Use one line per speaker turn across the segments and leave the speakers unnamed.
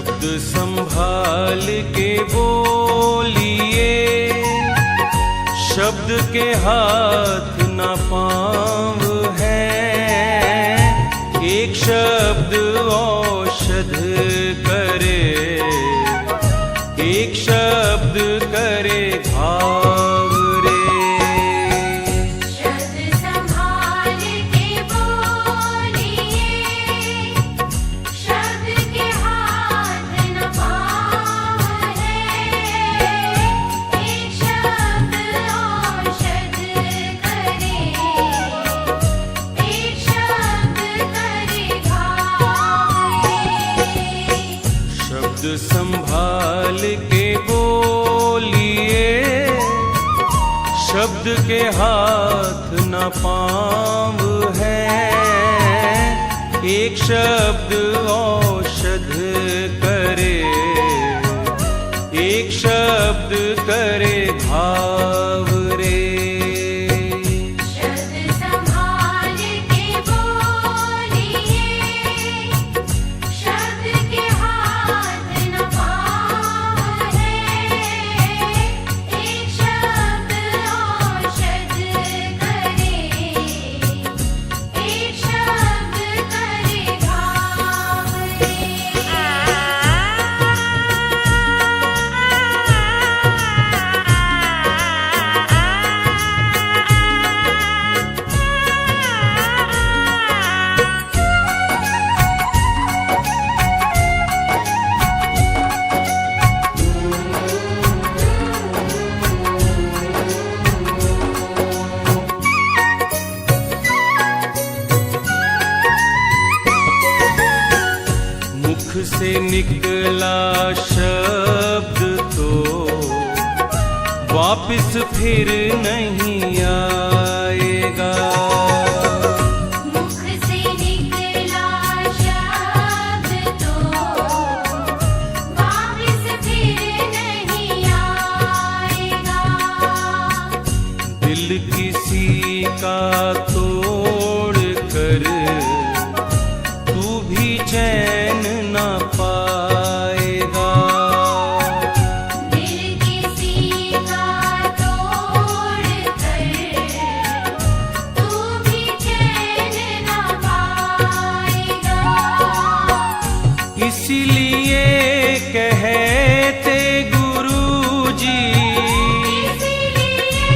शब्द संभाल के बोलिए, शब्द के हाथ न पाँव है। एक शब्द औषध करे, एक शब्द करे घाव रे।
शब्द संभाल के बोलिए, शब्द के हाथ न पाँव है। एक शब्द औषध करे, एक शब्द करे घाव रे।
शब्द संभाल के बोलिए, शब्द के हाथ न पाँव है। एक शब्द औषध करे, एक शब्द करे घाव रे।
शब्द संभाल के बोलिए, शब्द के हाथ न पाँव है। एक शब्द औषध करे, एक शब्द करे घाव रे।
मुख से निकला शब्द तो वापिस फिर नहीं आएगा।
मुख से निकला शब्द तो वापिस फिर नहीं आएगा।
दिल किसी का तोड़ कर तू भी चैन ना पाएगा।
दिल किसी का तोड़ कर तू भी चैन न पाएगा।
इसीलिए कहते गुरुजी,
इसीलिए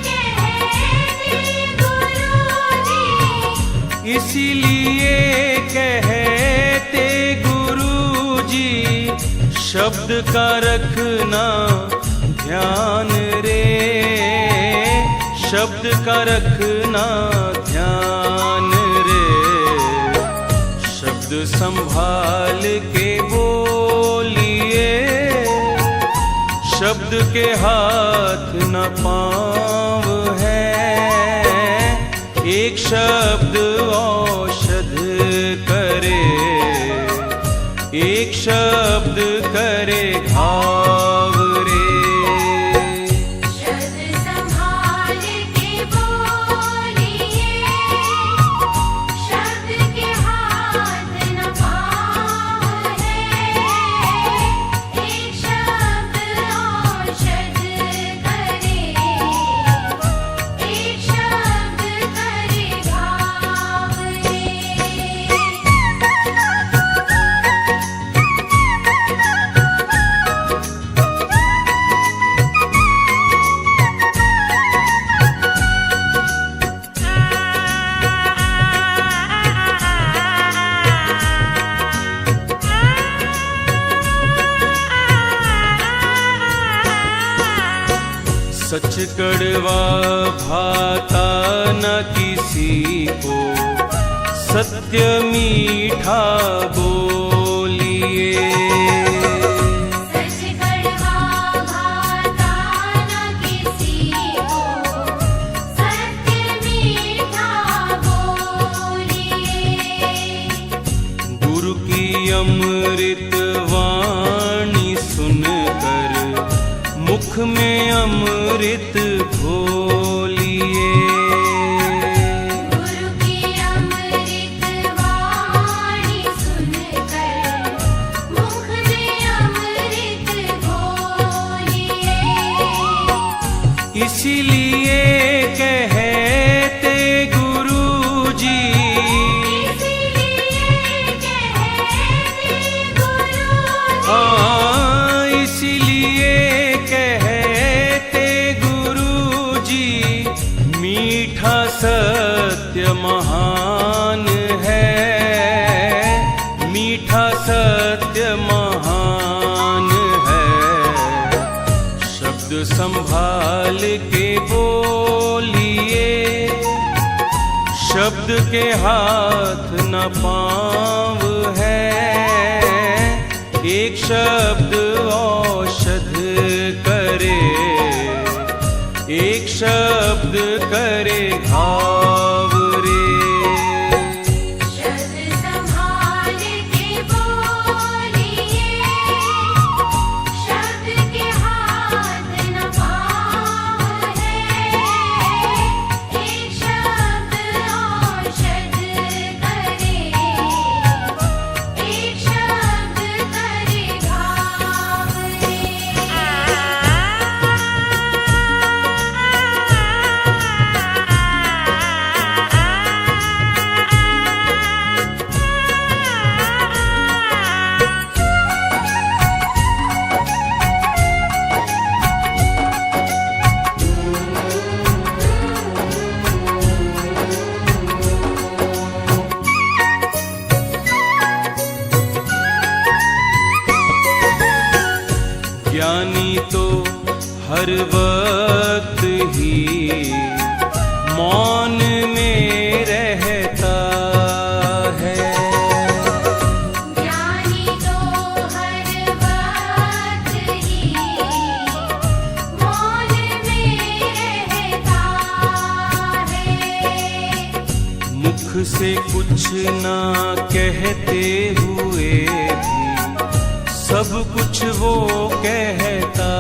कहते गुरुजी,
इसीलिए कहते गुरुजी, शब्द का रखना ध्यान रे। शब्द का रखना ध्यान रे। शब्द संभाल के बोलिए, शब्द के हाथ न पाँव है। एक शब्द औषध करे, एक शब्द करे घाव रे।
शब्द संभाल के बोलिए, शब्द के हाथ न पाँव है। एक शब्द औषध करे, एक शब्द करे घाव रे।
सच कड़वा भाता न किसी को, सत्य मीठा बोलिए।
सच कड़वा भाता न किसी को, सत्य मीठा बोलिए।
गुरु की अमृत वाणी सुनकर मुख में अमृत घोलिए।
गुरु की अमृत वाणी सुनकर मुख में
इसीलिए कहते गुरुजी, हाँ इसीलिए कहते गुरुजी, मीठा सत्य महान है, मीठा सत्य महान है। शब्द संभाल के बोलिए, शब्द के हाथ न पाँव है, एक शब्द औषध करे, एक शब्द करे घाव रे।
शब्द संभाल के बोलिए, शब्द के हाथ न पाँव है, एक शब्द औषध करे, एक शब्द करे घाव रे।
ज्ञानी तो हर वक्त ही मौन में रहता है,
ज्ञानी तो हर वक्त ही मौन में रहता है,
मुख से कुछ ना कहते हुए भी सब कुछ वो कहता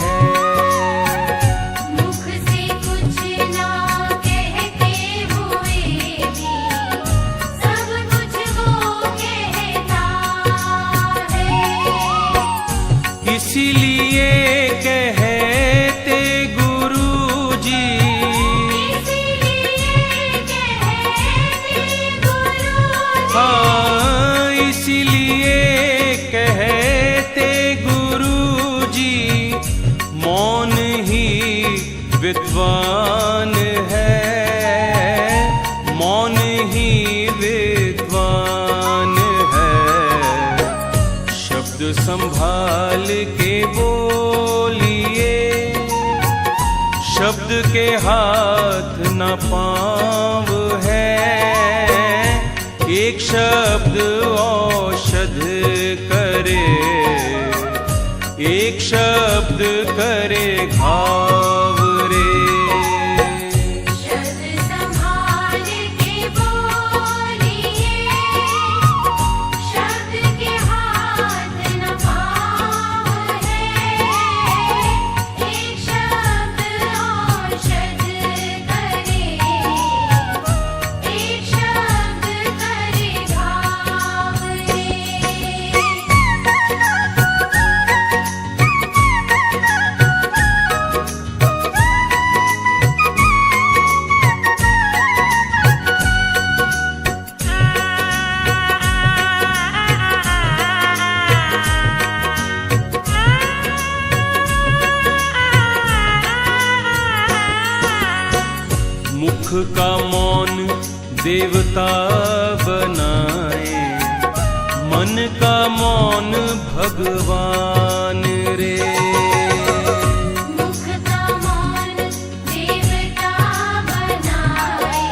है,
मुख से कुछ ना कहते हुए भी सब कुछ वो कहता है।
इसीलिए कहते गुरुजी,
इसीलिए कहते गुरुजी,
हाँ इसीलिए कहते गुरुजी, मौन ही विद्वान है, मौन ही विद्वान है। शब्द संभाल के बोलिए, शब्द के हाथ न पाँव है, एक शब्द औषध करे, एक शब्द करे घाव रे।
शब्द संभाल के बोलिए, शब्द के हाथ न पाँव है, एक शब्द औषध करे, एक शब्द करे घाव रे।
मुख का मौन देवता बनाए, मन का मौन भगवान रे।
मुख का मौन देवता बनाए,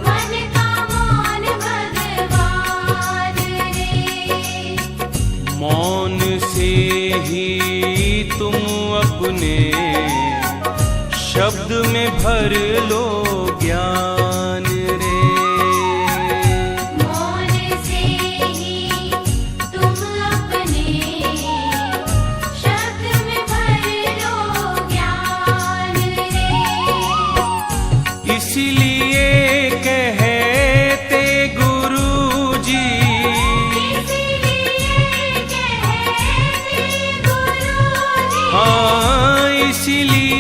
मन का मौन भगवान रे।
मौन से ही तुम अपने शब्द में भर लो ज्ञान रे।
मौन से ही तुम अपने शब्द में भर लो ज्ञान रे।
इसीलिए कहते गुरुजी,
इसीलिए कहते गुरुजी,
हाँ इसीलिए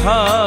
हाथ